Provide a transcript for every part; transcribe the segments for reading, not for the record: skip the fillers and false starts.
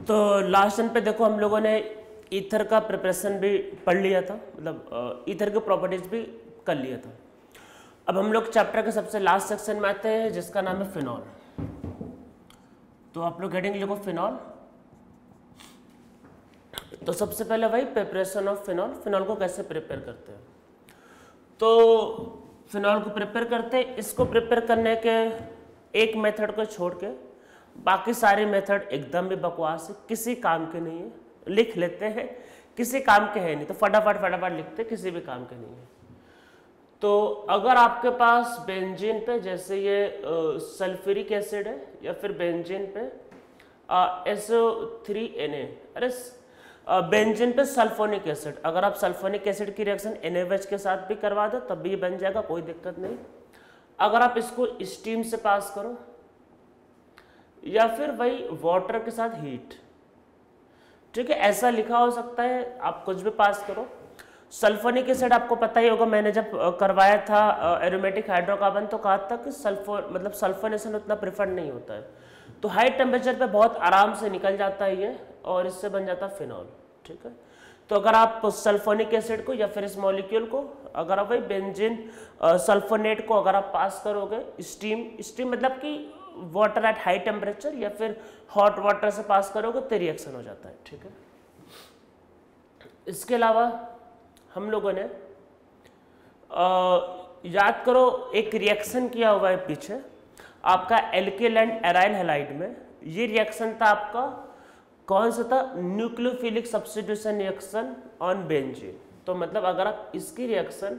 तो last time पे देखो हम लोगों ने ईथर का प्रिपरेशन भी पढ़ लिया था, मतलब ईथर की प्रॉपर्टीज भी कर लिया था। अब हम लोग चैप्टर के सबसे लास्ट सेक्शन में आते हैं जिसका नाम है फिनॉल। तो आप लोग हेडिंग लिखो फिनॉल। तो सबसे पहले वही प्रिपरेशन ऑफ फिनॉल, फिनॉल को कैसे प्रिपेयर करते हैं। तो फिनॉल को प्रिपेयर करते हैं, इसको प्रिपेयर करने के एक मेथड को छोड़ के बाकी सारे मेथड एकदम भी बकवास है, किसी काम के नहीं है। लिख लेते हैं, किसी काम के है नहीं, तो फटाफट लिखते, किसी भी काम के नहीं है। तो अगर आपके पास बेंजीन पे जैसे ये सल्फ्यूरिक एसिड है या फिर बेंजीन पे SO3Na, अरे बेंजीन पे सल्फोनिक एसिड, अगर आप सल्फोनिक एसिड की रिएक्शन NaOH के साथ भी करवा दो तब भी बन जाएगा, कोई दिक्कत नहीं। अगर आप इसको स्टीम से पास करो या फिर वही वाटर के साथ हीट, ठीक है, ऐसा लिखा हो सकता है, आप कुछ भी पास करो। सल्फोनिक एसिड आपको पता ही होगा, मैंने जब करवाया था एरोमेटिक हाइड्रोकार्बन तो कहा था कि सल्फोनेशन उतना प्रेफर्ड नहीं होता है, तो हाई टेम्परेचर पे बहुत आराम से निकल जाता है ये और इससे बन जाता है फिनॉल, ठीक है। तो अगर आप सल्फोनिक एसिड को या फिर इस मॉलिक्यूल को, अगर आप वही बेंजीन सल्फोनेट को अगर आप पास करोगे स्टीम मतलब कि वाटर एट हाई टेम्परेचर या फिर हॉट वाटर से पास करोगे तो रिएक्शन हो जाता है, ठीक है। इसके अलावा हम लोगों ने याद करो एक रिएक्शन किया हुआ है पीछे आपका एल्किल एंड एराइल हैलाइड में। ये रिएक्शन था आपका कौन सा था, nucleophilic substitution reaction on benzene. तो मतलब अगर आप इसकी रिएक्शन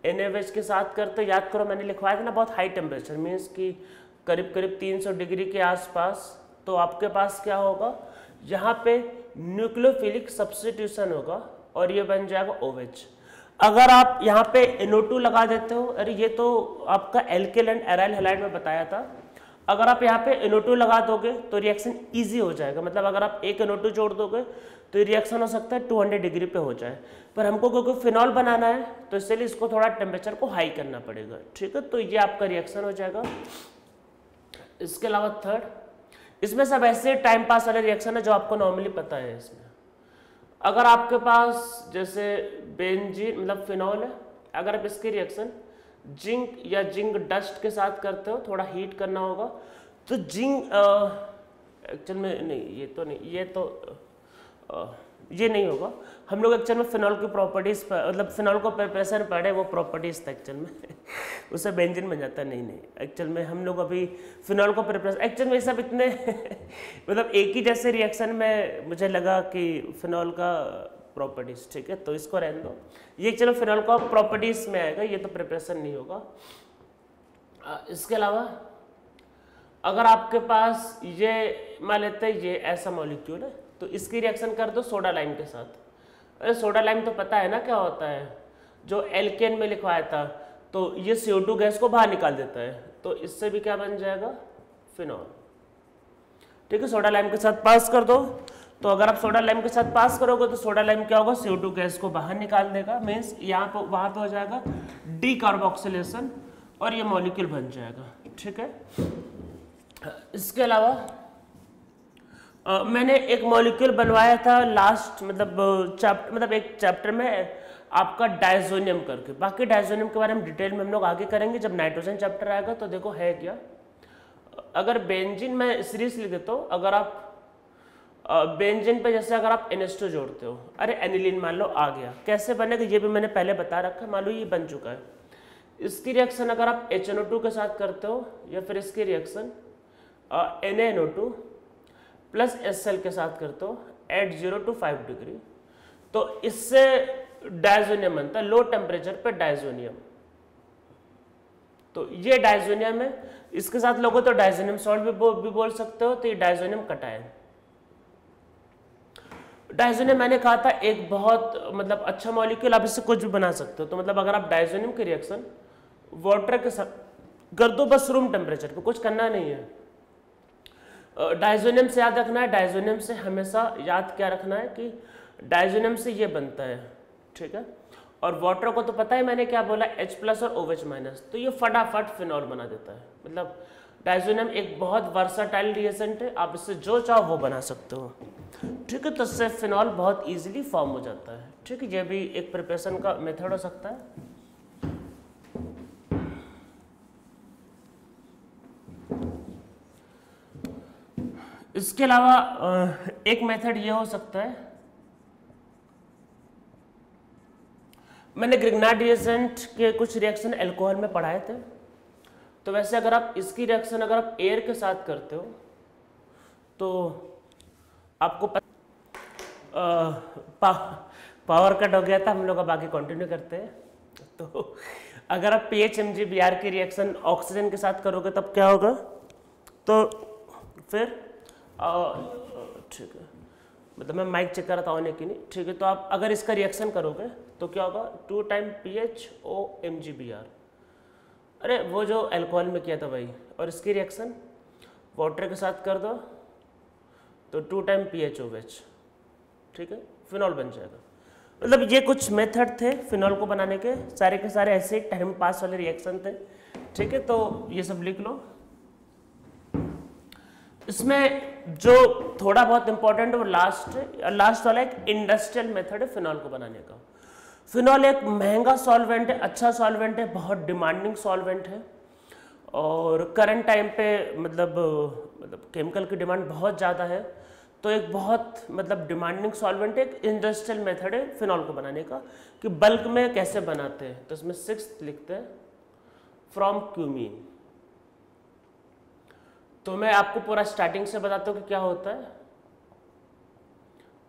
NaOH के साथ करते हो, याद करो मैंने लिखवाया था ना बहुत हाई टेम्परेचर मीन्स कि करीब 300 डिग्री के आसपास, तो आपके पास क्या होगा, यहाँ पे न्यूक्लियोफिलिक सब्स्टिट्यूशन होगा और ये बन जाएगा OH। अगर आप यहाँ पे NO2 लगा देते हो, अरे ये तो आपका एल्किल एंड एराइल हैलाइड में बताया था, अगर आप यहाँ पे NO2 लगा दोगे तो रिएक्शन इजी हो जाएगा, मतलब अगर आप एक NO2 जोड़ दोगे तो रिएक्शन हो सकता है 200 डिग्री पे हो जाए, पर हमको क्योंकि फिनॉल बनाना है तो इसलिए इसको थोड़ा टेम्परेचर को हाई करना पड़ेगा, ठीक है। तो ये आपका रिएक्शन हो जाएगा। इसके अलावा थर्ड, इसमें सब ऐसे टाइम पास वाले रिएक्शन है जो आपको नॉर्मली पता है। इसमें अगर आपके पास जैसे बेंजीन मतलब फिनॉल है, अगर आप इसकी रिएक्शन जिंक या जिंक डस्ट के साथ करते हो, थोड़ा हीट करना होगा, तो जिंक एक्चुअल में नहीं, ये तो नहीं, ये तो ये नहीं होगा। हम लोग एक्चुअल में फिनॉल की प्रॉपर्टीज मतलब फिनॉल को प्रिपरेशन पढ़े, वो प्रॉपर्टीज था एक्चुअल में उससे बेंजीन बन जाता है। नहीं एक्चुअल में हम लोग अभी फिनॉल को प्रिपरेशन, एक्चुअल में सब इतने मतलब एक ही जैसे रिएक्शन में मुझे लगा कि फिनॉल का प्रॉपर्टीज, ठीक है, तो इसको रहने दो। ये चलो फिनॉल का प्रॉपर्टीज में आएगा, ये तो प्रिपरेशन नहीं होगा। इसके अलावा अगर आपके पास ये मान लेते हैं ये ऐसा मॉलिक्यूल है, तो इसकी रिएक्शन कर दो सोडा लाइम के साथ। अरे सोडा लाइम तो पता है ना क्या होता है, जो एल्केन में लिखवाया था, तो ये CO2 गैस को बाहर निकाल देता है, तो इससे भी क्या बन जाएगा, फिनॉल, ठीक है। सोडा लाइम के साथ पास कर दो, तो अगर आप सोडा लाइम के साथ पास करोगे तो सोडा लाइम क्या होगा, CO2 गैस को बाहर निकाल देगा, मीन्स यहाँ पर वहाँ पे हो जाएगा डीकार्बोक्सिलेशन और ये मॉलिक्यूल बन जाएगा, ठीक है। इसके अलावा मैंने एक मॉलिक्यूल बनवाया था लास्ट मतलब एक चैप्टर में आपका डायजोनियम करके, बाकी डायजोनियम के बारे में डिटेल में हम लोग आगे करेंगे जब नाइट्रोजन चैप्टर आएगा। तो देखो है क्या, अगर बेंजीन में सीरीज लिख देता हूँ, अगर आप बेंजीन पे जैसे अगर आप NH2 जोड़ते हो, अरे एनिलीन मान लो आ गया, कैसे बनेगा ये भी मैंने पहले बता रखा है, मान लो ये बन चुका है। इसकी रिएक्शन अगर आप HNO2 के साथ करते हो या फिर इसकी रिएक्शन NaNO2 प्लस HCl के साथ करते हो एट 0 to 5 डिग्री, तो इससे डायजोनियम बनता है, लो टेम्परेचर पे डायजोनियम। तो ये डायजोनियम है, इसके साथ लोगों तो डायजोनियम सॉल्ट भी बोल सकते हो, तो ये डायजोनियम कटायन। डायजोनियम मैंने कहा था एक बहुत मतलब अच्छा मॉलिक्यूल, आप इससे कुछ भी बना सकते हो। तो मतलब अगर आप डायजोनियम की रिएक्शन वाटर के साथ कर दो बस रूम टेम्परेचर पे, कुछ करना नहीं है। डायजोनियम से याद रखना है, डायजोनियम से हमेशा याद क्या रखना है कि डायजोनियम से ये बनता है, ठीक है। और वाटर को तो पता है मैंने क्या बोला, H+ और OH-, तो ये फटाफट फिनॉल बना देता है। मतलब डायज़ोनियम एक बहुत वर्साटाइल रिएजेंट है, आप इससे जो चाहो वो बना सकते हो। ठीक है, तो इससे फिनॉल बहुत इजीली फॉर्म हो जाता है। ठीक है, ये भी एक प्रिपरेशन का मेथड हो सकता है। इसके अलावा एक मेथड ये हो सकता है, मैंने ग्रिग्नार्ड रिएजेंट के कुछ रिएक्शन अल्कोहल में पढ़ाए थे, तो वैसे अगर आप इसकी रिएक्शन अगर आप एयर के साथ करते हो तो आपको पावर कट हो गया था, हम लोग अब आगे कंटिन्यू करते हैं। तो अगर आप PHMgBr की रिएक्शन ऑक्सीजन के साथ करोगे तब क्या होगा, तो फिर ठीक है, मतलब मैं माइक चेक कर रहा था होने की नहीं। ठीक है, तो आप अगर इसका रिएक्शन करोगे तो क्या होगा, 2 टाइम PHOMgBr, अरे वो जो अल्कोहल में किया था भाई, और इसकी रिएक्शन वाटर के साथ कर दो तो 2 टाइम PHOH, ठीक है, फिनॉल बन जाएगा। मतलब ये कुछ मेथड थे फिनॉल को बनाने के सारे ऐसे टाइम पास वाले रिएक्शन थे। ठीक है, तो ये सब लिख लो। इसमें जो थोड़ा बहुत इंपॉर्टेंट है वो लास्ट वाला एक इंडस्ट्रियल मेथड है फिनॉल को बनाने का। फिनॉल एक महंगा सॉल्वेंट है, अच्छा सॉल्वेंट है, बहुत डिमांडिंग सॉल्वेंट है, और करंट टाइम पे मतलब केमिकल की डिमांड बहुत ज़्यादा है, तो एक बहुत मतलब डिमांडिंग सॉल्वेंट है। एक इंडस्ट्रियल मेथड है फिनॉल को बनाने का कि बल्क में कैसे बनाते हैं। तो इसमें 6th लिखते हैं फ्रॉम क्यूमीन। तो मैं आपको पूरा स्टार्टिंग से बताता हूँ कि क्या होता है।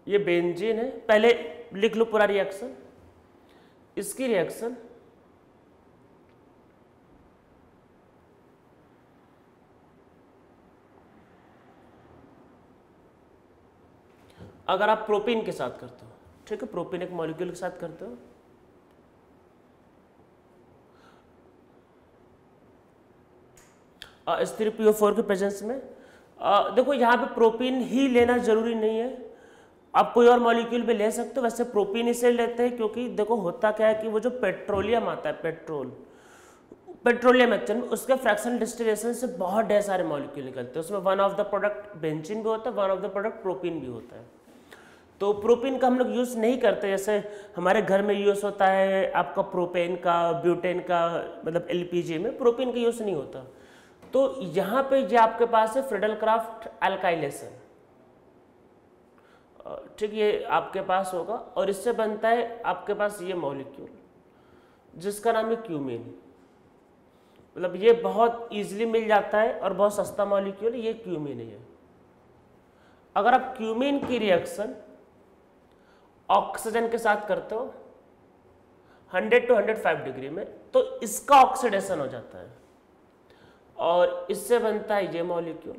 ये बेंजीन है, पहले लिख लो पूरा रिएक्शन। इसकी रिएक्शन अगर आप प्रोपीन के साथ करते हो, ठीक है, प्रोपीन एक मॉलिक्यूल के साथ करते हो, H3PO4 के प्रेजेंस में, देखो यहाँ पे प्रोपीन ही लेना जरूरी नहीं है, आप कोई और मॉलिक्यूल भी ले सकते हो। वैसे प्रोपीन इसे लेते हैं क्योंकि देखो होता क्या है कि वो जो पेट्रोलियम आता है, पेट्रोलियम एक्चुअल में उसके फ्रैक्शनल डिस्टिलेशन से बहुत ढेर सारे मॉलिक्यूल निकलते हैं। उसमें one of the product benzene भी होता है, one of the product propene भी होता है। तो प्रोपीन का हम लोग यूज़ नहीं करते, जैसे हमारे घर में यूज़ होता है आपका प्रोपेन का, ब्यूटेन का, मतलब LPG में प्रोपीन का यूज़ नहीं होता। तो यहाँ पे ये आपके पास है फ्रिडल-क्राफ्ट अल्काइलेशन, ठीक, ये आपके पास होगा, और इससे बनता है आपके पास ये मॉलिक्यूल जिसका नाम है क्यूमीन। मतलब ये बहुत इजीली मिल जाता है और बहुत सस्ता मॉलिक्यूल है, ये क्यूमीन है। अगर आप क्यूमीन की रिएक्शन ऑक्सीजन के साथ करते हो 100 to 105 डिग्री में, तो इसका ऑक्सीडेशन हो जाता है और इससे बनता है ये मॉलिक्यूल।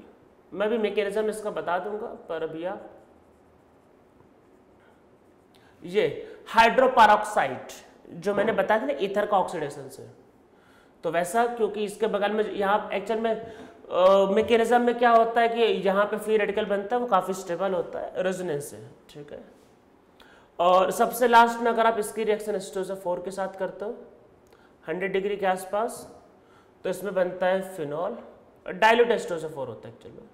मैं भी मैकेनिज्म इसका बता दूंगा, पर अभी आप ये हाइड्रोपेरोक्साइड जो मैंने बताया था ना ईथर का ऑक्सीडेशन से, तो वैसा क्योंकि इसके बगल में यहाँ एक्चुअल में मैकेनिज्म में क्या होता है कि यहाँ पे फ्री रेडिकल बनता है, वो काफ़ी स्टेबल होता है रेजोनेंस से, ठीक है। और सबसे लास्ट में अगर आप इसकी रिएक्शन H2SO4 के साथ करते हो 100 डिग्री के आसपास, तो इसमें बनता है फिनॉल, डाइल्यूट H2SO4 होता है एक्चुअल में,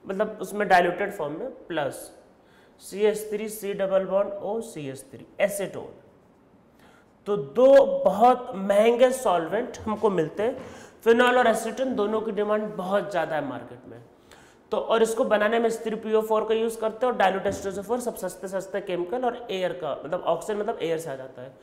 मतलब उसमें डाइल्यूटेड फॉर्म में, plus CH3 C double bond O CH3 acetone. तो दो बहुत महंगे सॉल्वेंट हमको मिलते हैं, फिनॉल और एसीटोन दोनों की डिमांड बहुत ज़्यादा है मार्केट में। तो और इसको बनाने में H3PO4 का यूज़ करते हैं और डाइल्यूट H2SO4 सब सस्ते सस्ते केमिकल और एयर का, मतलब ऑक्सीजन मतलब एयर से आ जाता है।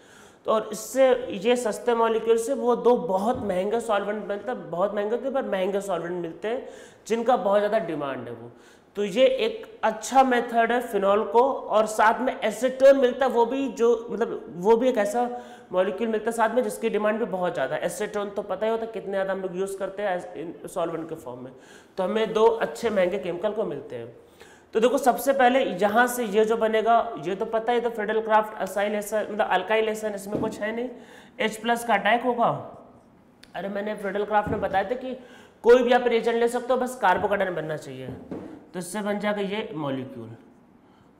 तो और इससे ये सस्ते मॉलिक्यूल से वो दो बहुत महंगे सॉल्वेंट मिलते हैं, बहुत महंगे थे पर महंगे सॉल्वेंट मिलते हैं जिनका बहुत ज़्यादा डिमांड है वो। तो ये एक अच्छा मेथड है फिनॉल को, और साथ में एसीटोन मिलता है, वो भी जो मतलब वो भी एक ऐसा मॉलिक्यूल मिलता है साथ में जिसकी डिमांड भी बहुत ज़्यादा है। एसीटोन तो पता ही होता है कितने ज़्यादा हम लोग यूज़ करते हैं सॉल्वेंट के फॉर्म में, तो हमें दो अच्छे महंगे केमिकल को मिलते हैं। तो देखो सबसे पहले यहाँ से ये जो बनेगा ये तो पता है, तो फ्रिडल-क्राफ्ट असाइलेशन मतलब अल्काइलेशन, इसमें कुछ है नहीं, H+ का अटैक होगा। अरे मैंने फ्रिडल-क्राफ्ट में बताया था कि कोई भी आप रिएजेंट ले सकते हो, बस कार्बोकेटायन बनना चाहिए, तो इससे बन जाएगा ये मॉलिक्यूल,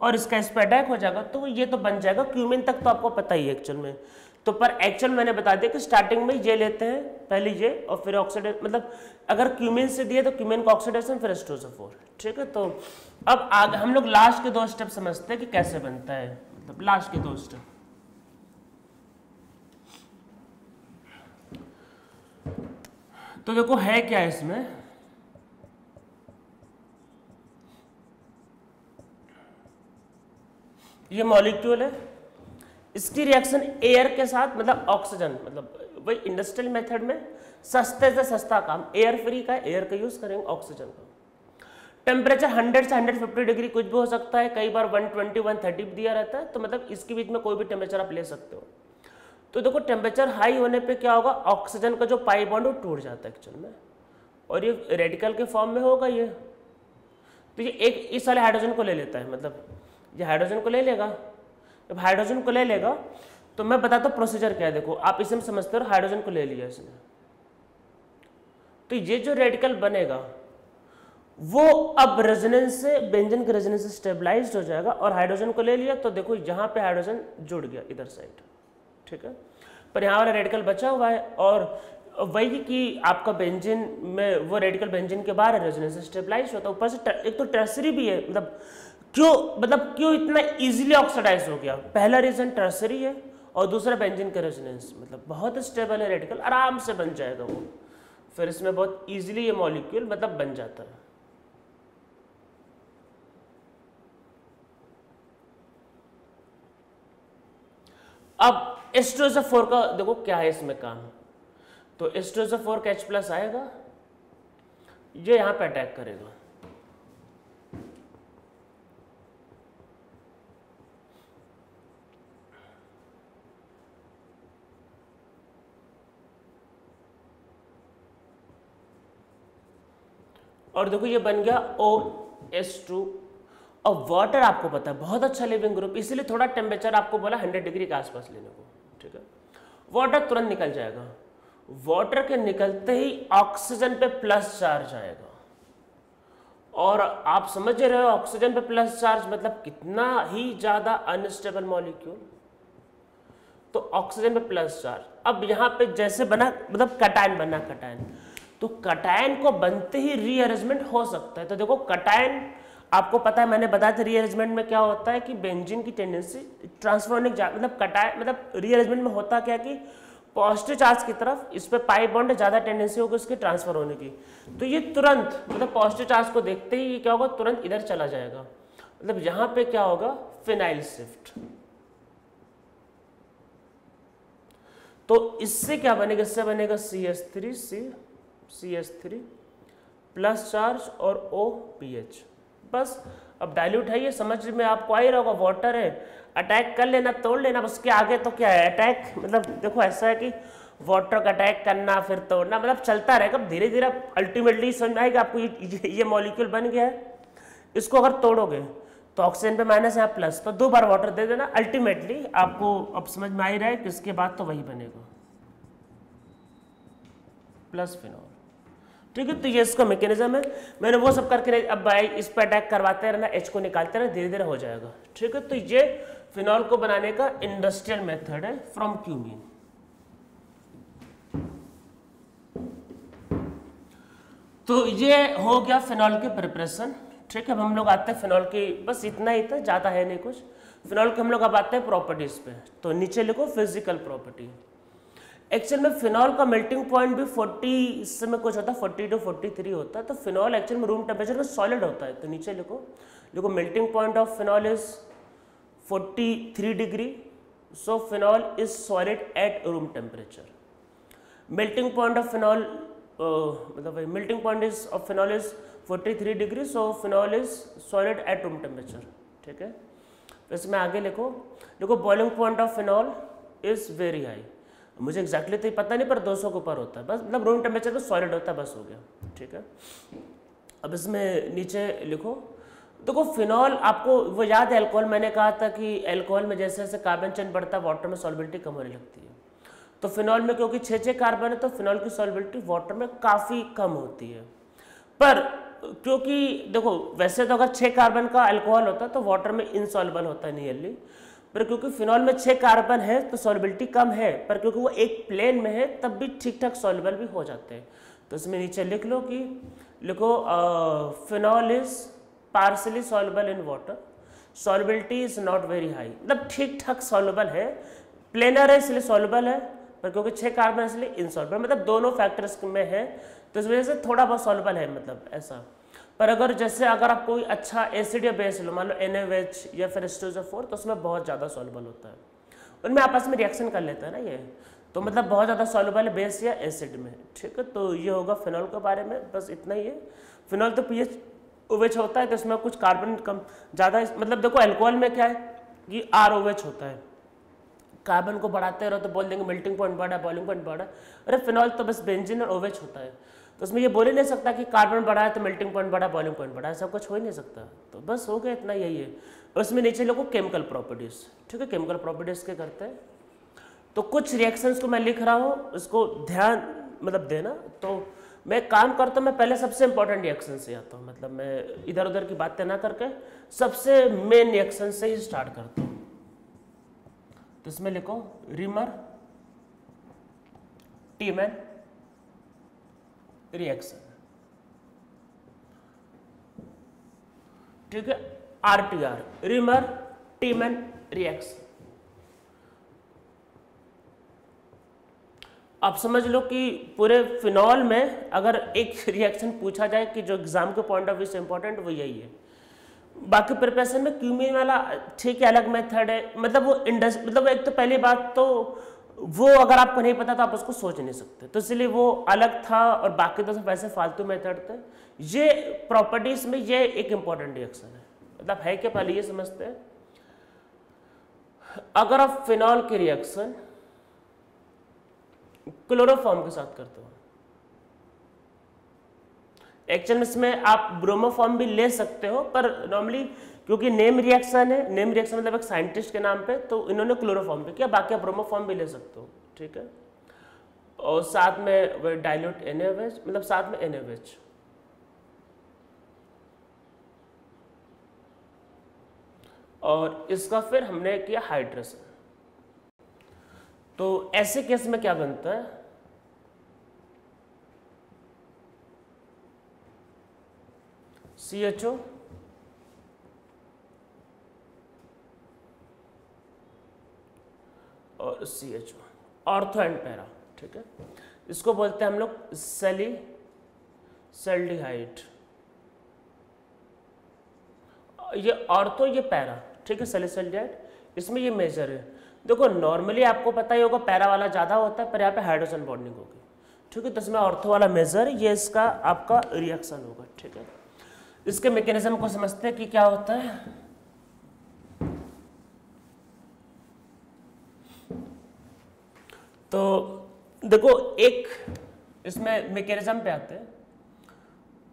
और इसका इस पर अटैक हो जाएगा तो ये तो बन जाएगा क्यूमीन तक, तो आपको पता ही है एक्चुअल में। तो पर एक्चुअल मैंने बता दिया कि स्टार्टिंग में ये लेते हैं पहले ये और फिर ऑक्सीडेशन, मतलब अगर क्यूमिन से दिए तो क्यूमिन का ऑक्सीडेशन फिर H2SO4, ठीक है। तो अब आगे हम लोग लास्ट के 2 स्टेप समझते हैं कि कैसे बनता है, मतलब लास्ट के 2 स्टेप। तो देखो है क्या इसमें, ये मॉलिक्यूल है, इसकी रिएक्शन एयर के साथ, मतलब ऑक्सीजन, मतलब वही इंडस्ट्रियल मेथड में सस्ते से सस्ता काम एयर फ्री का, एयर का यूज करेंगे ऑक्सीजन का। टेम्परेचर 100 से 150 डिग्री कुछ भी हो सकता है, कई बार 120 130 दिया रहता है, तो मतलब इसके बीच में कोई भी टेम्परेचर आप ले सकते हो। तो देखो टेम्परेचर हाई होने पे क्या होगा, ऑक्सीजन का जो पाई बॉन्ड वो टूट जाता है एक्चुअल में, और ये रेडिकल के फॉर्म में होगा ये। तो ये एक इस वाले हाइड्रोजन को ले लेता है, मतलब ये हाइड्रोजन को ले लेगा। जब हाइड्रोजन को ले लेगा तो मैं बताता हूँ प्रोसीजर क्या है। देखो आप इसे में समझते हो, हाइड्रोजन को ले लिया इसने, तो ये जो रेडिकल बनेगा वो अब रेजोनेंस से, बेंजीन के रेजोनेंस से स्टेबलाइज्ड हो जाएगा, और हाइड्रोजन को ले लिया तो देखो यहाँ पे हाइड्रोजन जुड़ गया इधर साइड, ठीक है। पर यहाँ वाला रेडिकल बचा हुआ है, और वही कि आपका बेंजीन में वो रेडिकल बेंजीन के बाहर रेजोनेंस से स्टेबलाइज होता है। ऊपर से एक तो टर्सरी भी है, क्यों इतना इजीली ऑक्सीडाइज हो गया, पहला रीजन टर्सरी है और दूसरा बेंजीन का रेजोनेंस, मतलब बहुत स्टेबल है रेडिकल, आराम से बन जाएगा वो, फिर इसमें बहुत इजीली ये मॉलिक्यूल मतलब बन जाता है। अब H2SO4 का देखो क्या है इसमें काम, तो H2SO4 का H+ आएगा, ये यहां पे अटैक करेगा, और देखो ये बन गया OH2। और वाटर आपको पता है बहुत अच्छा लिविंग ग्रुप, इसीलिए थोड़ा टेम्परेचर आपको बोला 100 डिग्री के आसपास लेने को, ठीक है। वाटर तुरंत निकल जाएगा, वाटर के निकलते ही ऑक्सीजन पे प्लस चार्ज आएगा, और आप समझ रहे हो ऑक्सीजन पे प्लस चार्ज मतलब कितना ही ज्यादा अनस्टेबल मॉलिक्यूल। तो ऑक्सीजन पे प्लस चार्ज, अब यहाँ पे जैसे बना, मतलब कटायन बना, कटायन, तो कटायन को बनते ही रीअरेंजमेंट हो सकता है। तो देखो कटायन आपको पता है, मैंने बताया था रीअरेंजमेंट में क्या होता है कि बेंजीन की टेंडेंसी ट्रांसफर होने की, मतलब कटायन मतलब रीअरेंजमेंट में होता क्या कि पॉजिटिव चार्ज की तरफ इस पे पाई बॉन्ड ज्यादा टेंडेंसी होगी उसके ट्रांसफर होने की, तो ये तुरंत मतलब पॉजिटिव चार्ज को देखते ही क्या होगा, तुरंत इधर चला जाएगा, मतलब यहाँ पे क्या होगा, फिनाइल शिफ्ट। तो इससे क्या बनेगा, इससे बनेगा CH3 प्लस चार्ज और OPH। बस अब डाइल्यूट है, ये समझ में आपको आ ही रहा होगा, वाटर है, अटैक कर लेना, तोड़ लेना, बस के आगे तो क्या है, अटैक, मतलब देखो ऐसा है कि वाटर का अटैक करना फिर तोड़ना, मतलब चलता रहेगा, धीरे धीरे अल्टीमेटली समझ में आएगा आपको ये मॉलिक्यूल बन गया है, इसको अगर तोड़ोगे तो ऑक्सीजन पे माइनस यहाँ प्लस, तो 2 बार वाटर दे देना, अल्टीमेटली आपको अब समझ में आ ही रहा है कि इसके बाद तो वही बनेगा प्लस फिनॉल, ठीक है। तो ये इसका मैकेनिज्म है, मैंने वो सब करके, अब भाई इस पर अटैक करवाते रहना, H को निकालते रहना, धीरे धीरे हो जाएगा, ठीक है। तो ये फिनॉल को बनाने का इंडस्ट्रियल मेथड है फ्रॉम क्यूमीन। तो ये हो गया फिनॉल के प्रिपरेशन, ठीक है। अब हम लोग आते हैं फिनॉल की, बस इतना ही था, ज़्यादा है नहीं कुछ। फिनॉल के हम लोग अब आते हैं प्रॉपर्टीज पे, तो नीचे लिखो फिजिकल प्रॉपर्टी। एक्चुअल में फिनॉल का मेल्टिंग पॉइंट भी 40 में कुछ होता है, 40 to 43 होता है। तो फिनॉल एक्चुअल में रूम टेम्परेचर में सॉलिड होता है, तो नीचे लिखो melting point of phenol is 43 degree, so phenol is solid at room temperature. Melting point of phenol मतलब melting point of phenol is 43 degree, so phenol is solid at room temperature, ठीक है। तो इसमें आगे लिखो boiling point of phenol is very high, मुझे exactly तो पता नहीं पर 200 के ऊपर होता है, बस मतलब रूम टेम्परेचर पे सॉलिड होता है, बस हो गया, ठीक है। अब इसमें नीचे लिखो, देखो फिनॉल आपको वो याद है अल्कोहल, मैंने कहा था कि अल्कोहल में जैसे जैसे कार्बन चेन बढ़ता है वाटर में सॉल्युबिलिटी कम होने लगती है। तो फिनॉल में क्योंकि 6 कार्बन है तो फिनॉल की सॉल्युबिलिटी वाटर में काफ़ी कम होती है। पर क्योंकि देखो वैसे तो अगर 6 कार्बन का अल्कोहल होता है तो वाटर में इनसॉल्युबल होता है नियरली, पर क्योंकि फिनॉल में 6 कार्बन है तो सॉल्युबिलिटी कम है, पर क्योंकि वो एक प्लेन में है तब भी ठीक ठाक सॉल्युबल भी हो जाते हैं। तो इसमें नीचे लिख लो कि phenol is partially soluble in water, solubility is not very high, मतलब ठीक ठाक सॉल्युबल है, प्लेनर है इसलिए सॉल्युबल है, पर क्योंकि 6 कार्बन इसलिए इनसॉल्युबल, मतलब दोनों फैक्टर्स में है तो इस वजह से थोड़ा बहुत सॉल्युबल है, मतलब ऐसा। पर अगर आप कोई अच्छा एसिड या बेस लो, मान लो NaOH या फिर H2SO4, तो उसमें बहुत ज़्यादा सॉल्युबल होता है, उनमें आपस में रिएक्शन कर लेता है ना ये, तो मतलब बहुत ज़्यादा सॉल्युबल है बेस या एसिड में, ठीक है। तो ये होगा फिनॉल के बारे में, बस इतना ही है। फिनॉल तो pH OH होता है तो इसमें कुछ कार्बन कम ज़्यादा, मतलब देखो अल्कोहल में क्या है कि ROH होता है, कार्बन को बढ़ाते रहो तो बोल देंगे मेल्टिंग पॉइंट बढ़ा, बॉइलिंग पॉइंट बढ़ा। अरे फिनॉल तो बस बेंजीन और OH होता है, तो उसमें ये बोल ही नहीं सकता कि कार्बन बढ़ा है तो मेल्टिंग पॉइंट बढ़ा, बॉइलिंग पॉइंट बढ़ा, ऐसा कुछ हो ही नहीं सकता। तो बस हो गया, इतना यही है। उसमें नीचे लोगों को केमिकल प्रॉपर्टीज, ठीक है, केमिकल प्रॉपर्टीज के करते हैं। तो कुछ रिएक्शंस को मैं लिख रहा हूँ, उसको ध्यान मतलब देना। तो मैं काम करता हूँ, मैं पहले सबसे इंपॉर्टेंट रिएक्शन से आता हूँ, मतलब मैं इधर उधर की बातें ना करके सबसे मेन रिएक्शन से ही स्टार्ट करता हूँ। तो इसमें लिखो रीमर टीमैन रिएक्शन, ठीक है, RTR, रीमर टीमैन रिएक्शन। आप समझ लो कि पूरे फिनॉल में अगर एक रिएक्शन पूछा जाए कि जो एग्जाम के पॉइंट ऑफ व्यू से इंपॉर्टेंट, वो यही है। बाकी प्रिपरेशन में क्यूमीन वाला ठीक है, अलग मेथड है, मतलब वो मतलब एक तो पहली बात तो वो अगर आपको नहीं पता तो आप उसको सोच नहीं सकते, तो इसलिए वो अलग था, और बाकी तो सब वैसे फालतू मेथड थे। ये प्रॉपर्टीज में ये एक इंपॉर्टेंट रिएक्शन है, मतलब है क्या, पहले ये समझते हैं। अगर आप फिनॉल की रिएक्शन क्लोरोफॉर्म के साथ करते हो, एक्चुअल में इसमें आप ब्रोमोफॉर्म भी ले सकते हो, पर नॉर्मली क्योंकि नेम रिएक्शन है, नेम रिएक्शन मतलब एक साइंटिस्ट के नाम पे, तो इन्होंने क्लोरोफॉर्म पे किया, बाकी आप ब्रोमोफॉर्म भी ले सकते हो, ठीक है। और साथ में डाइल्यूट NaOH, मतलब साथ में NaOH, और इसका फिर हमने किया हाइड्रेशन। तो ऐसे केस में क्या बनता है, CHO और CHO, ऑर्थो एंड पैरा, ठीक है। इसको बोलते हैं हम लोग सैलिसल्डिहाइड, ये ऑर्थो ये पैरा, ठीक है, सैलिसल्डिहाइड। इसमें ये मेजर है, देखो नॉर्मली आपको पता ही होगा पैरा वाला ज़्यादा होता है, पर यहाँ पे हाइड्रोजन बॉन्डिंग होगी, ठीक है। तो इसमें ऑर्थो वाला मेजर, ये इसका आपका रिएक्शन होगा, ठीक है। इसके मैकेनिज्म को समझते हैं कि क्या होता है। तो देखो एक इसमें मैकेनिज्म पे आते हैं।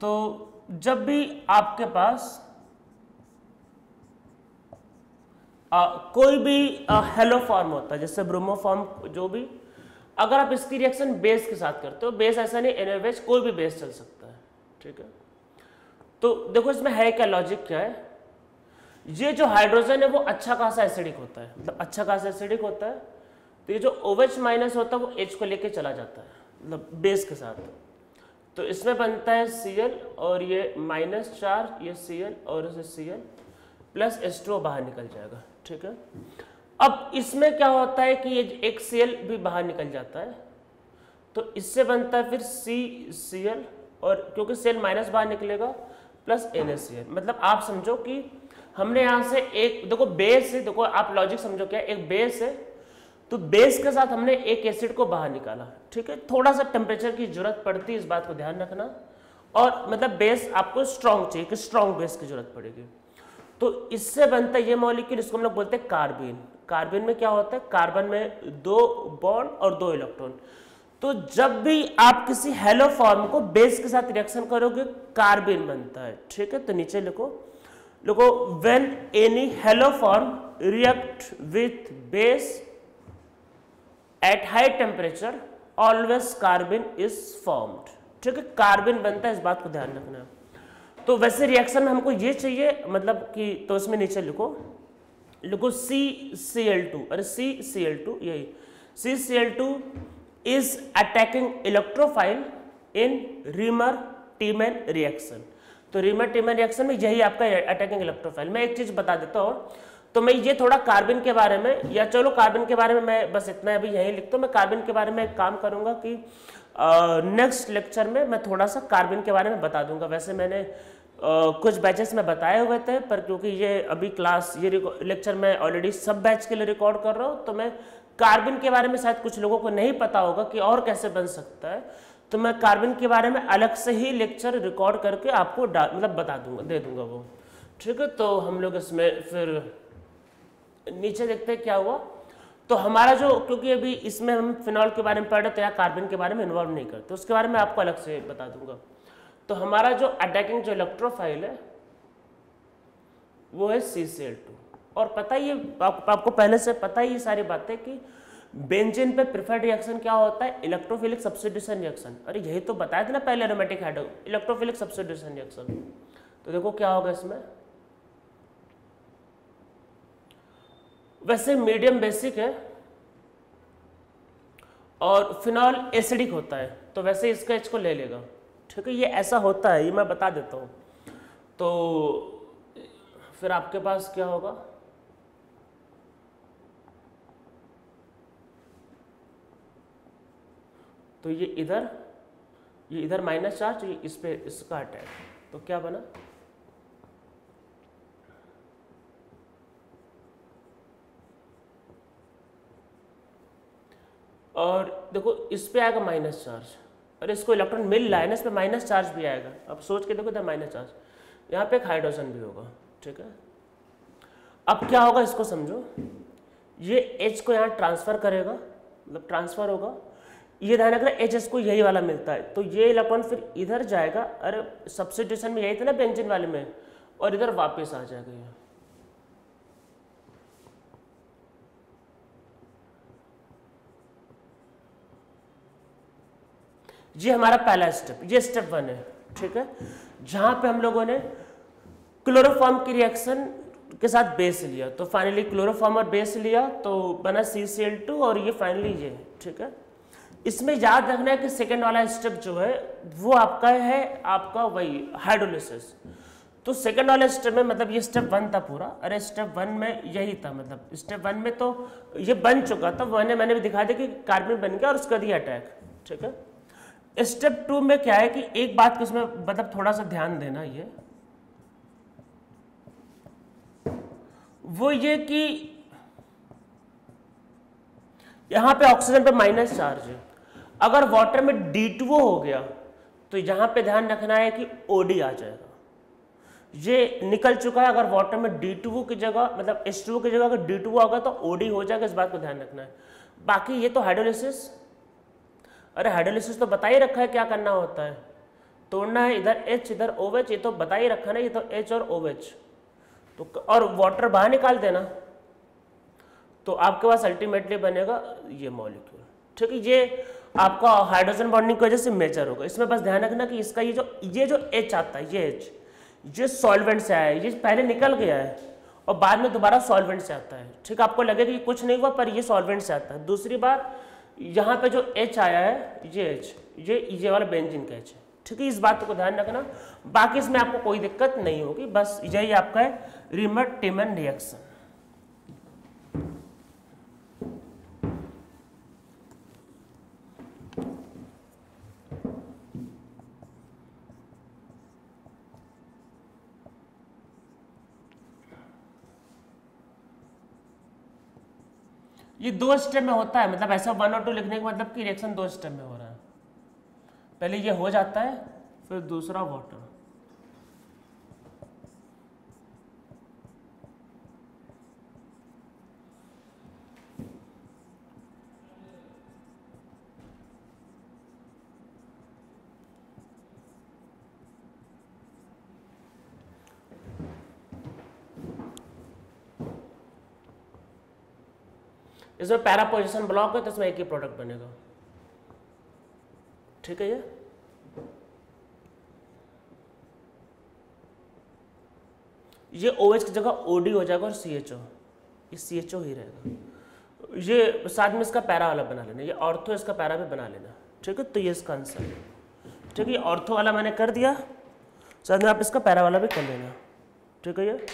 तो जब भी आपके पास कोई भी हेलो फॉर्म होता है, जैसे ब्रोमोफॉर्म, जो भी, अगर आप इसकी रिएक्शन बेस के साथ करते हो, बेस ऐसा नहीं NaOH, कोई भी बेस चल सकता है, ठीक है। तो देखो इसमें है क्या, लॉजिक क्या है, ये जो हाइड्रोजन है वो अच्छा खासा एसिडिक होता है, मतलब अच्छा खासा एसिडिक होता है, तो ये जो OH माइनस होता है वो H को लेके चला जाता है, मतलब बेस के साथ। तो इसमें बनता है Cl, और ये माइनस चार्ज, ये Cl और इसे Cl प्लस H2O बाहर निकल जाएगा, ठीक है। अब इसमें क्या होता है कि ये एक Cl भी बाहर निकल जाता है, तो इससे बनता है फिर CCl, और क्योंकि Cl माइनस बाहर निकलेगा प्लस NaCl, मतलब आप समझो कि हमने यहाँ से एक, देखो बेस है, देखो आप लॉजिक समझो क्या, एक बेस है, तो बेस के साथ हमने एक एसिड को बाहर निकाला, ठीक है। थोड़ा सा टेम्परेचर की जरूरत पड़ती है, इस बात को ध्यान रखना, और मतलब बेस आपको स्ट्रॉन्ग चाहिए, कि स्ट्रॉन्ग बेस की जरूरत पड़ेगी। तो इससे बनता है ये मॉलिक्यूल, इसको हम लोग बोलते हैं कार्बिन। कार्बिन में क्या होता है, कार्बन में 2 बॉन्ड और 2 इलेक्ट्रॉन। तो जब भी आप किसी हेलो फॉर्म को बेस के साथ रिएक्शन करोगे, कार्बिन बनता है, ठीक है। तो नीचे लिखो when any hello form react with base at high temperature always कार्बिन is formed, ठीक है, कार्बिन बनता है, इस बात को ध्यान रखना। तो वैसे रिएक्शन में हमको ये चाहिए, मतलब कि, तो इसमें नीचे लिखो लिखो CCl2, अरे CCl2 यही, CCl2 is attacking electrophile in Reimer Tiemann reaction. तो रीमर-टीमन रिएक्शन में यही आपका अटैकिंग इलेक्ट्रोफाइल। मैं एक चीज बता देता हूँ, तो मैं ये थोड़ा कार्बन के बारे में, या चलो कार्बन के बारे में मैं बस इतना अभी यहीं लिखता हूँ। मैं कार्बन के बारे में एक काम करूंगा कि नेक्स्ट लेक्चर में मैं थोड़ा सा कार्बन के बारे में बता दूंगा। वैसे मैंने कुछ बैचेस में बताए हुए थे, पर क्योंकि ये अभी क्लास, ये लेक्चर मैं ऑलरेडी सब बैच के लिए रिकॉर्ड कर रहा हूँ, तो मैं कार्बन के बारे में शायद कुछ लोगों को नहीं पता होगा कि और कैसे बन सकता है, तो मैं कार्बन के बारे में अलग से ही लेक्चर रिकॉर्ड करके आपको मतलब बता दूंगा, दे दूंगा वो। ठीक है, तो हम लोग इसमें फिर नीचे देखते हैं क्या हुआ। तो हमारा जो, क्योंकि अभी इसमें हम फिनॉल के बारे में पढ़ रहे थे या कार्बन के बारे में इन्वॉल्व नहीं करते, उसके बारे में आपको अलग से बता दूंगा। तो हमारा जो अटैकिंग जो इलेक्ट्रोफाइल है वो है CCl2। और पता ही आपको पहले से पता ही ये सारी बातें कि बेंजीन पे प्रिफर्ड रिएक्शन क्या होता है, इलेक्ट्रोफिलिक सब्स्टिट्यूशन रिएक्शन। अरे यही तो बताया था ना पहले, aromatic hydro electrophilic substitution reaction. तो देखो क्या होगा इसमें, वैसे मीडियम बेसिक है और फिनॉल एसिडिक होता है, तो वैसे इसका H को ले लेगा। ठीक है, ये ऐसा होता है, ये मैं बता देता हूँ। तो फिर आपके पास क्या होगा, तो ये इधर माइनस चार्ज, ये इस पे इसका अटैक, तो क्या बना, और देखो इस पे आएगा माइनस चार्ज, और इसको इलेक्ट्रॉन मिल रहा है ना, इस पे माइनस चार्ज भी आएगा। अब सोच के देखो इधर माइनस चार्ज, यहाँ पे एक हाइड्रोजन भी होगा। ठीक है, अब क्या होगा इसको समझो, ये H को यहाँ ट्रांसफर करेगा, मतलब ट्रांसफर होगा। ये ध्यान रखना H को यही वाला मिलता है, तो ये इलेक्ट्रॉन फिर इधर जाएगा, अरे सब्स्टिट्यूशन में यही था ना बेंजीन वाले में, और इधर वापस आ जाएगा ये। ये हमारा पहला स्टेप, ये स्टेप 1 है। ठीक है, जहां पे हम लोगों ने क्लोरोफॉर्म की रिएक्शन के साथ बेस लिया, तो फाइनली क्लोरोफॉर्म और बेस लिया तो बना CCl2, और ये फाइनली ये। ठीक है, इसमें याद रखना है कि सेकेंड वाला स्टेप जो है वो आपका है, आपका वही हाइड्रोलिसिस। तो सेकेंड वाले स्टेप में, मतलब ये स्टेप 1 था पूरा, अरे स्टेप 1 में यही था, मतलब स्टेप 1 में तो ये बन चुका था, मैंने भी दिखा दिया कि कार्बन बन गया और उसका दिया अटैक। ठीक है, स्टेप 2 में क्या है कि एक बात को इसमें मतलब थोड़ा सा ध्यान देना, ये वो ये कि यहां पे ऑक्सीजन पे माइनस चार्ज है, अगर वाटर में D2O हो गया तो यहां पे ध्यान रखना है कि OD आ जाएगा। ये निकल चुका है, अगर वाटर में D2O की जगह, मतलब H2O की जगह अगर D2O होगा तो OD हो जाएगा, इस बात को ध्यान रखना है। बाकी ये तो हाइड्रोलिसिस, अरे हाइड्रोलिसिस तो बता ही रखा है क्या करना होता है, तोड़ना है, इधर H इधर OH, ये तो बता ही रखा ना, ये तो H और OH, तो और वाटर बाहर निकाल देना, तो आपके पास अल्टीमेटली बनेगा ये मॉलिक्यूल। ठीक है, ये आपका हाइड्रोजन बॉन्डिंग की वजह से मेजर होगा। इसमें बस ध्यान रखना कि इसका ये जो H आता है, ये H ये सॉल्वेंट से आया है, ये पहले निकल गया है और बाद में दोबारा सॉल्वेंट से आता है। ठीक, आपको लगेगा कि कुछ नहीं हुआ, पर ये सॉल्वेंट से आता है। दूसरी बात, यहाँ पे जो H आया है, ये H ये वाला बेंजीन का H है। ठीक है, इस बात को ध्यान रखना, बाकी इसमें आपको कोई दिक्कत नहीं होगी, बस यही आपका है रीमर-टीमन रिएक्शन। ये 2 स्टेप में होता है, मतलब ऐसा 1 और 2 लिखने का मतलब कि रिएक्शन 2 स्टेप में हो रहा है। पहले ये हो जाता है, फिर दूसरा वाटर। इसमें पैरा पोजीशन ब्लॉक है तो इसमें एक ही प्रोडक्ट बनेगा। ठीक है, ये OH की जगह OD हो जाएगा और CHO। ये CHO ही रहेगा। ये साथ में इसका पैरा वाला बना लेना, ये ऑर्थो इसका पैरा भी बना लेना, ठीक है। तो ये इसका आंसर है, ठीक है। ये ऑर्थो वाला मैंने कर दिया, साथ में आप इसका पैरा वाला भी कर लेना, ठीक है। ये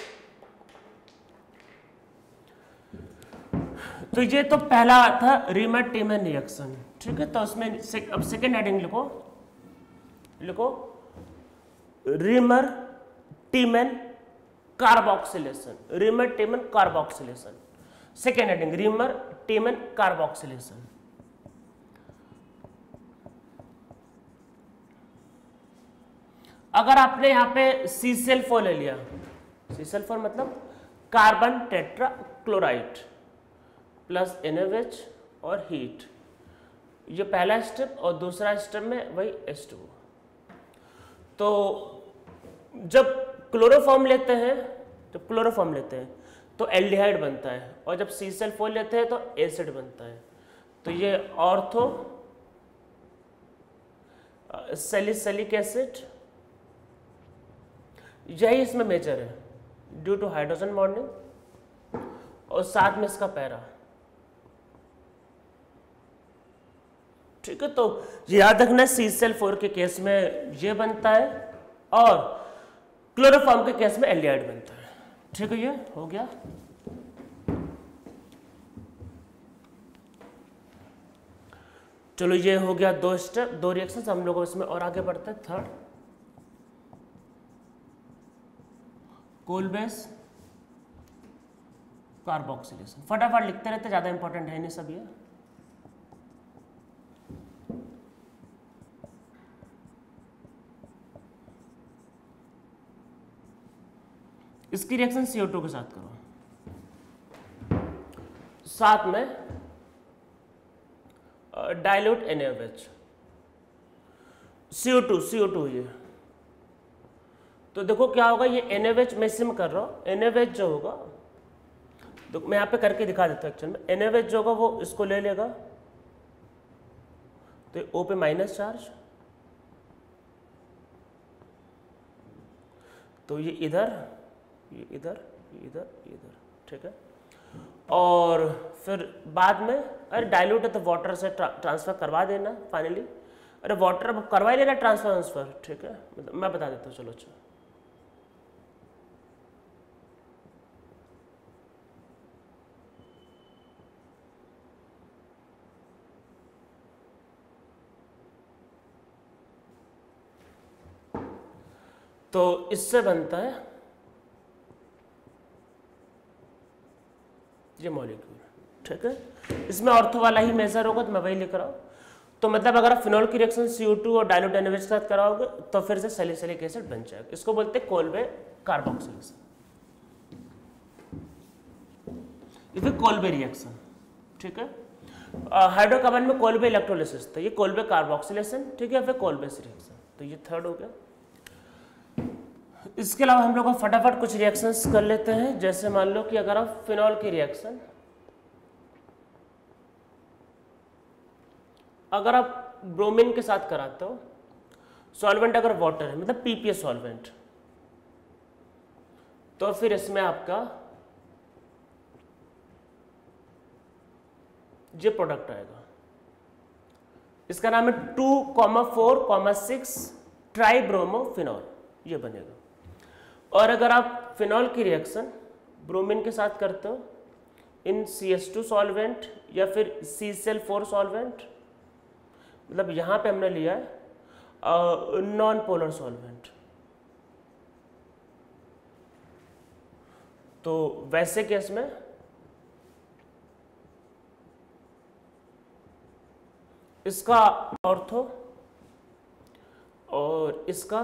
तो ये तो पहला था रीमर टीमन रिएक्शन, ठीक है। तो उसमें अब सेकेंड हेडिंग लिखो reamer टीमन carboxylation, reamer टीमन carboxylation. Second heading reamer टीमन carboxylation. अगर आपने यहां पे CCl4 ले लिया, CCl4 मतलब carbon tetra chloride plus NaOH और हीट, ये पहला स्टेप। और दूसरा स्टेप में वही H2O। तो जब क्लोरोफॉर्म लेते हैं तो एल्डिहाइड बनता है, और जब CCl4 लेते हैं तो एसिड बनता है। तो ये ऑर्थो सैलिसिलिक एसिड, यही इसमें मेजर है ड्यू टू हाइड्रोजन बॉन्डिंग, और साथ में इसका पैरा, ठीक है। तो याद रखना CCl4 के केस में ये बनता है और क्लोरोफॉर्म के केस में एल्डिहाइड बनता है, ठीक है। ये हो गया। चलो ये हो गया दो स्टेप, दो रिएक्शंस। हम लोग इसमें और आगे बढ़ते हैं। Third, Kolbe's carboxylation. फटाफट लिखते रहते, ज्यादा इंपॉर्टेंट है नहीं सब ये। इसकी रिएक्शन CO2 के साथ करो, साथ में डाइल्यूट NaOH, CO2 ये। तो देखो क्या होगा, ये NaOH मैं सिम कर रहा हूं, NaOH जो होगा, तो मैं यहां पे करके दिखा देता हूं। एक्चुअल में NaOH जो होगा वो इसको ले लेगा, तो O पे माइनस चार्ज, तो ये इधर, ये इधर, इधर, इधर, ठीक है। और फिर बाद में अरे डाइल्यूट है तो वाटर से ट्रांसफर करवा देना फाइनली। अरे वाटर अब करवा ही लेना ट्रांसफर, ठीक है। मैं बता देता हूँ, चलो अच्छा। तो इससे बनता है ये मॉलिक्यूल, ठीक है। इसमें ऑर्थो वाला ही मेजर होगा, तो मैं वही लिख रहा हूँ। तो मतलब अगर आप फिनॉल की रिएक्शन CO2 और डाइल्यूट NaOH के साथ कराओगे तो फिर से सैलिसिलिक एसिड बन जाएगा। इसको बोलते हैं कोलबे कार्बोक्सिलेशन, ये कोलबे रिएक्शन, ठीक है। हाइड्रोकार्बन में कोलबे इलेक्ट्रोलिसिस, तो ये कोलबे कार्बोक्सिलेशन, ठीक है, फिर कोलबेस रिएक्शन। तो ये थर्ड हो गया। इसके अलावा हम लोग फटाफट कुछ रिएक्शंस कर लेते हैं। जैसे मान लो कि अगर आप फिनॉल की रिएक्शन, अगर आप ब्रोमीन के साथ कराते हो, सॉल्वेंट अगर वाटर है मतलब PPA सॉल्वेंट, तो फिर इसमें आपका ये प्रोडक्ट आएगा, इसका नाम है 2,4,6 ट्राइब्रोमोफिनॉल, ये बनेगा। और अगर आप फिनॉल की रिएक्शन ब्रोमीन के साथ करते हो इन CH2 सॉल्वेंट या फिर CCl4 सॉल्वेंट, मतलब यहां पे हमने लिया है नॉन पोलर सॉल्वेंट, तो वैसे केस में इसका ऑर्थो और इसका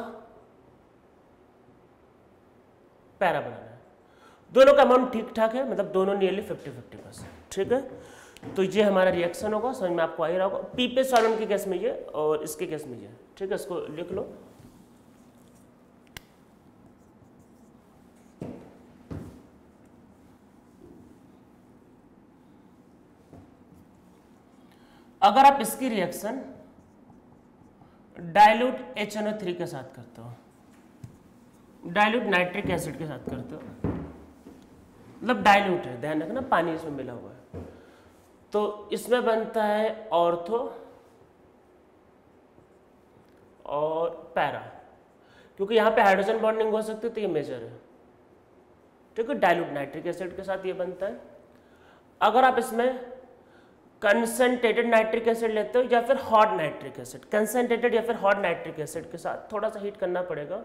पैरा बनाना है। दोनों का अमाउंट ठीक ठाक है, मतलब दोनों नियरली 50-50%, ठीक है। तो ये हमारा रिएक्शन होगा, समझ में आपको आ ही रहा होगा। PPA सॉल्वेंट के केस में ये और इसके केस में ये, ठीक है। इसको लिख लो। अगर आप इसकी रिएक्शन डाइल्यूट HNO3 के साथ करते हो, डाइल्यूट नाइट्रिक एसिड के साथ करते हो, मतलब डाइल्यूट है, ध्यान रखना पानी इसमें मिला हुआ है। तो इसमें बनता है ऑर्थो और पैरा, क्योंकि यहाँ पे हाइड्रोजन बॉन्डिंग हो सकती है तो ये मेजर है, ठीक है। डाइल्यूट नाइट्रिक एसिड के साथ ये बनता है। अगर आप इसमें कंसंट्रेटेड नाइट्रिक एसिड लेते हो या फिर हॉट नाइट्रिक एसिड, कंसंट्रेटेड या फिर हॉट नाइट्रिक एसिड के साथ थोड़ा सा हीट करना पड़ेगा,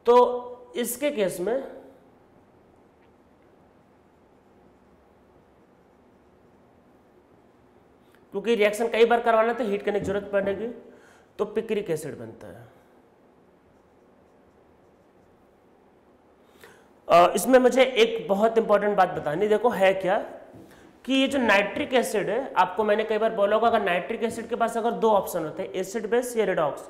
तो इसके केस में क्योंकि रिएक्शन कई बार करवाना तो हीट करने की जरूरत पड़ेगी, तो पिक्रिक एसिड बनता है। इसमें मुझे एक बहुत इंपॉर्टेंट बात बतानी, देखो है क्या कि ये जो नाइट्रिक एसिड है, आपको मैंने कई बार बोला होगा, अगर नाइट्रिक एसिड के पास अगर दो ऑप्शन होते हैं, एसिड बेस या रिडॉक्स,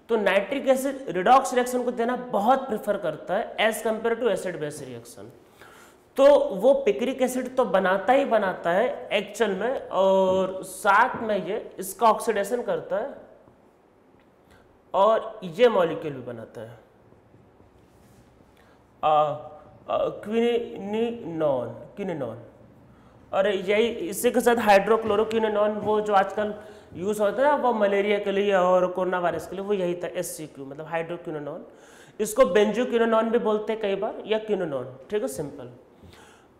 तो नाइट्रिक एसिड रिडॉक्स रिएक्शन को देना बहुत प्रेफर करता है as compare to acid base reaction. तो वो पिक्रिक एसिड तो बनाता ही बनाता है एक्चुअल में, और साथ में ये इसका ऑक्सीडेशन करता है और ये मॉलिक्यूल भी बनाता है क्विनिनॉन, और यही इसी के साथ हाइड्रोक्लोरोक्विनोन, वो जो आजकल यूज होता है वो मलेरिया के लिए और कोरोना वायरस के लिए, वो यही था SCQ, मतलब हाइड्रोक्विनोन। इसको बेंजोक्विनोन भी बोलते हैं कई बार, या क्विनोन, ठीक है, सिंपल।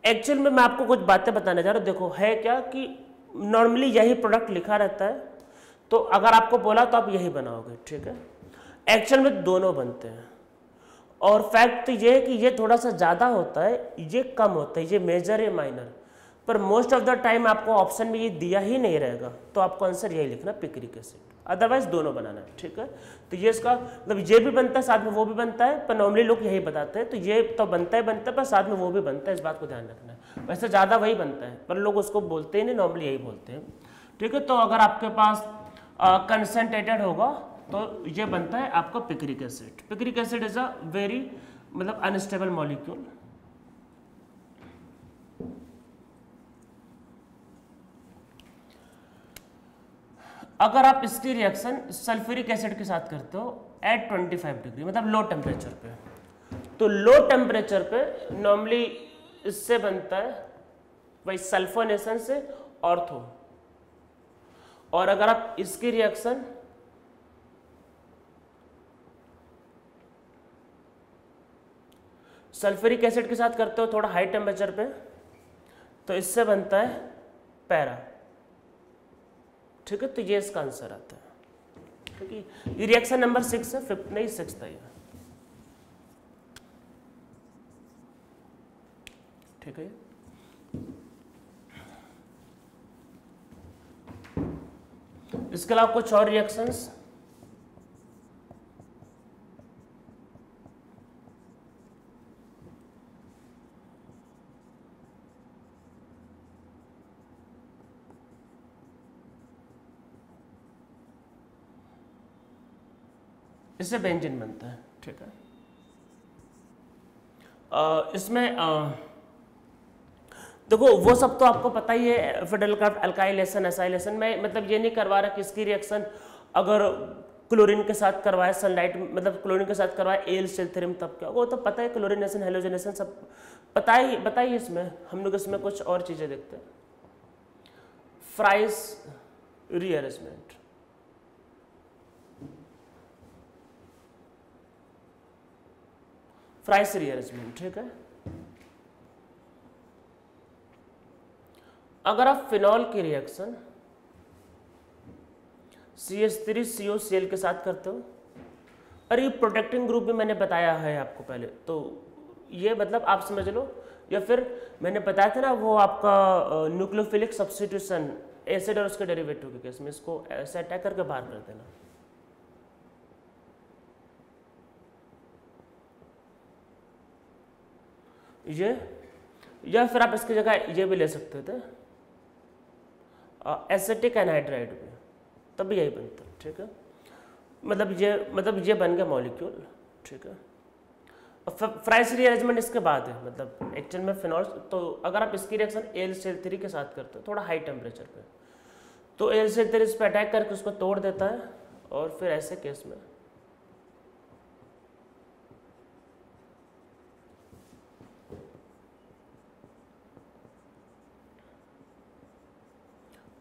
एक्चुअल में मैं आपको कुछ बातें बताने जा रहा हूँ। देखो है क्या कि नॉर्मली यही प्रोडक्ट लिखा रहता है, तो अगर आपको बोला तो आप यही बनाओगे, ठीक है। एक्चुअल में दोनों बनते हैं, और फैक्ट तो ये है कि ये थोड़ा सा ज़्यादा होता है, ये कम होता है, ये मेजर है माइनर, पर मोस्ट ऑफ द टाइम आपको ऑप्शन में ये दिया ही नहीं रहेगा, तो आपको आंसर यही लिखना पिक्रिक एसिड, अदरवाइज दोनों बनाना है, ठीक है। तो ये इसका मतलब ये भी बनता है साथ में वो भी बनता है, पर नॉर्मली लोग यही बताते हैं, तो ये तो बनता है पर साथ में वो भी बनता है, इस बात को ध्यान रखना है। वैसे ज़्यादा वही बनता है, पर लोग उसको बोलते ही नहीं, नॉर्मली यही बोलते हैं, ठीक है। तो अगर आपके पास कंसंट्रेटेड होगा तो ये बनता है आपका picric acid. Picric acid is a very मतलब अनस्टेबल मॉलिक्यूल। अगर आप इसकी रिएक्शन सल्फ्यूरिक एसिड के साथ करते हो एट 25 डिग्री, मतलब लो टेम्परेचर पे, तो लो टेम्परेचर पे नॉर्मली इससे बनता है भाई सल्फोनेशन से ऑर्थो। और अगर आप इसकी रिएक्शन सल्फ्यूरिक एसिड के साथ करते हो थोड़ा हाई टेम्परेचर पे, तो इससे बनता है पैरा, ठीक है। तो ये इसका आंसर आता है, ठीक है। ये रिएक्शन नंबर 6 है, 5 नहीं 6 था ये, ठीक है। इसके अलावा कुछ और रिएक्शंस, इससे बेंजीन बनता है, ठीक है। इसमें देखो वो सब तो आपको पता ही है, फिडेलक्राफ्ट, अल्काइलेशन, एसाइलेशन में, मतलब ये नहीं करवा रहा कि इसकी रिएक्शन अगर क्लोरीन के साथ करवाए सनलाइट, मतलब क्लोरीन के साथ करवाए एल-सिल-थ्रीम तब क्या, वो तो पता है, क्लोरीनेशन, हेलोजनेशन सब बताइए। इसमें हम लोग इसमें कुछ और चीजें देखते हैं। फ्राइस रीअरेंजमेंट, फ्राइस रीअरेंजमेंट, ठीक है। अगर आप फिनॉल की रिएक्शन CH3COCl के साथ करते हो, अरे ये प्रोटेक्टिंग ग्रुप भी मैंने बताया है आपको पहले, तो ये मतलब आप समझ लो, या फिर मैंने बताया था ना वो आपका न्यूक्लियोफिलिक सब्स्टिट्यूशन एसिड और उसके डेरिवेटिव के केस में, इसको ऐसे अटैक करके बाहर कर देना। ये, या फिर आप इसकी जगह ये भी ले सकते थे, एसिटिक एनहाइड्राइड भी, तब भी यही बनता है, ठीक है। मतलब ये बन गया मॉलिक्यूल, ठीक है। फ्राइस रीअरेंजमेंट इसके बाद है, मतलब एक्चुअल में फिनॉल, तो अगर आप इसकी रिएक्शन एल-सिल-3 के साथ करते हो थोड़ा हाई टेम्परेचर पे, तो एल-सिल-3 इस पर अटैक करके उसको तोड़ देता है, और फिर ऐसे केस में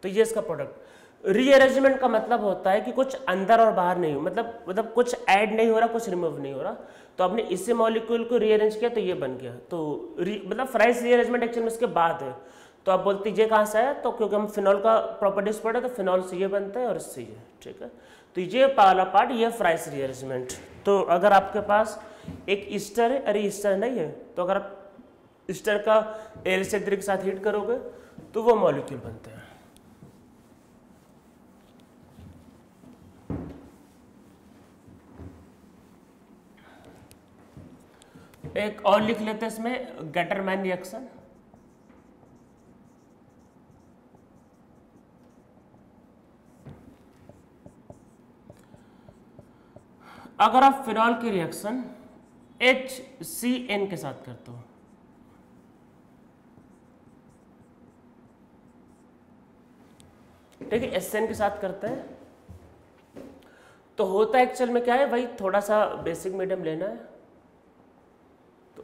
तो ये इसका प्रोडक्ट। रीअरेंजमेंट का मतलब होता है कि कुछ अंदर और बाहर नहीं हो, मतलब कुछ ऐड नहीं हो रहा, कुछ रिमूव नहीं हो रहा। तो आपने इसी मॉलिक्यूल को रीअरेंज किया तो ये बन गया। तो मतलब फ्राइस रीअरेंजमेंट एक्चुअली में इसके बाद है। तो आप बोलते ये कहाँ से आया, तो क्योंकि हम फिनॉल का प्रॉपर्टीज पढ़े तो फिनॉल से ये बनता है और इससे ये, ठीक है। तो ये पहला पार्ट, ये फ्राइस रीअरेंजमेंट। तो अगर आपके पास एक ईस्टर है, अरे ईस्टर नहीं है, तो अगर आप ईस्टर का एल्सियम के साथ हीट करोगे तो वो मॉलिक्यूल बनते हैं। एक और लिख लेते हैं इसमें, गैटरमैन रिएक्शन। अगर आप फिनॉल की रिएक्शन HCN के साथ करते हो, ठीक है, HCN के साथ करते हैं तो होता है एक्चुअल में क्या है भाई, थोड़ा सा बेसिक मीडियम लेना है। तो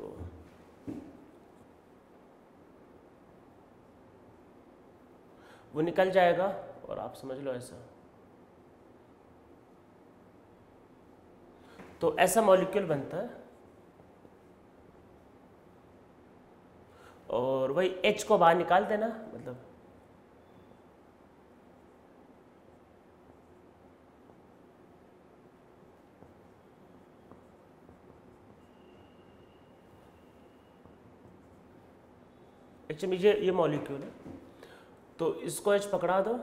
वो निकल जाएगा और आप समझ लो ऐसा। तो ऐसा मॉलिक्यूल बनता है और वही H को बाहर निकाल देना, मतलब एक्चुअली ये मॉलिक्यूल है। तो इसको H पकड़ा दो,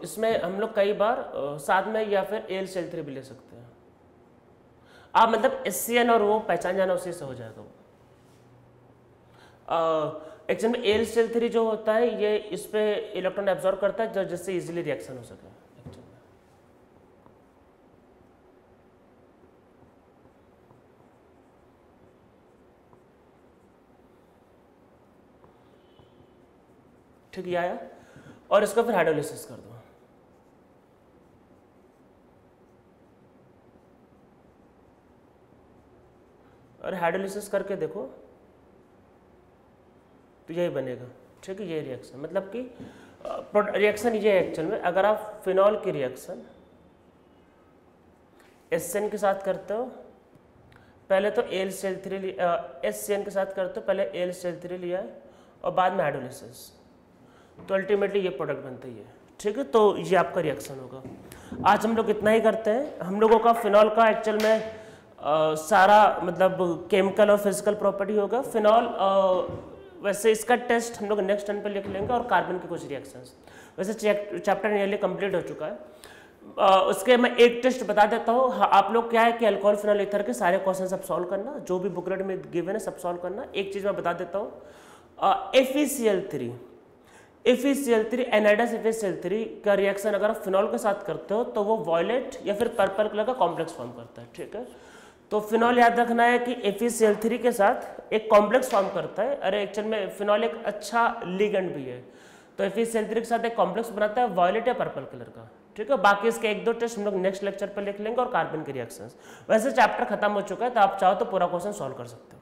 इसमें हम लोग कई बार साथ में या फिर AlCl3 भी ले सकते हैं। आप मतलब HCN और वो पहचान जाना, उसी से हो जाएगा वो। एक्चुअल में AlCl3 जो होता है ये इस पे इलेक्ट्रॉन एब्जॉर्ब करता है जिससे इजीली रिएक्शन हो सके। ठीक है आया, और इसको फिर हाइड्रोलिसिस कर दो। और हाइड्रोलिसिस करके देखो तो यही बनेगा, ठीक है। ये रिएक्शन मतलब कि रिएक्शन ये है एक्चुअल में, अगर आप फिनॉल की रिएक्शन HCN के साथ करते हो, पहले तो AlCl3 HCN के साथ करते हो, पहले AlCl3 लिया है और बाद में हाइड्रोलिसिस, तो अल्टीमेटली ये प्रोडक्ट बनता ही है, ठीक है। तो ये आपका रिएक्शन होगा। आज हम लोग इतना ही करते हैं। हम लोगों का फिनॉल का एक्चुअल में सारा मतलब केमिकल और फिजिकल प्रॉपर्टी होगा। फिनॉल वैसे इसका टेस्ट हम लोग नेक्स्ट टर्न पे लिख लेंगे, और कार्बन के कुछ रिएक्शंस। वैसे चैप्टर नियरली कंप्लीट हो चुका है। उसके मैं एक टेस्ट बता देता हूँ। आप लोग क्या है कि अल्कोहल फिनॉल ईथर के सारे क्वेश्चन सब सॉल्व करना, जो भी बुकलेट में गिवन है सब सॉल्व करना। एक चीज़ मैं बता देता हूँ, FeCl3 एनाइडस FeCl3 का रिएक्शन अगर आप फिनॉल के साथ करते हो तो वो वॉयलेट या फिर पर्पल कलर का कॉम्प्लेक्स फॉर्म करता है, ठीक है। तो फिनॉल याद रखना है कि FeCl3 के साथ एक कॉम्प्लेक्स फॉर्म करता है। अरे एक्चुअल में फिनॉल एक अच्छा लिगेंड भी है, तो FeCl3 के साथ एक कॉम्प्लेक्स बनाता है वॉयलेट या पर्पल कलर का, ठीक है। बाकी इसके एक दो टेस्ट हम लोग नेक्स्ट लेक्चर पर लिख लेंगे, और कार्बन के रिएक्शंस। वैसे चैप्टर खत्म हो चुका है, तो आप चाहो तो पूरा क्वेश्चन सॉल्व कर सकते हो।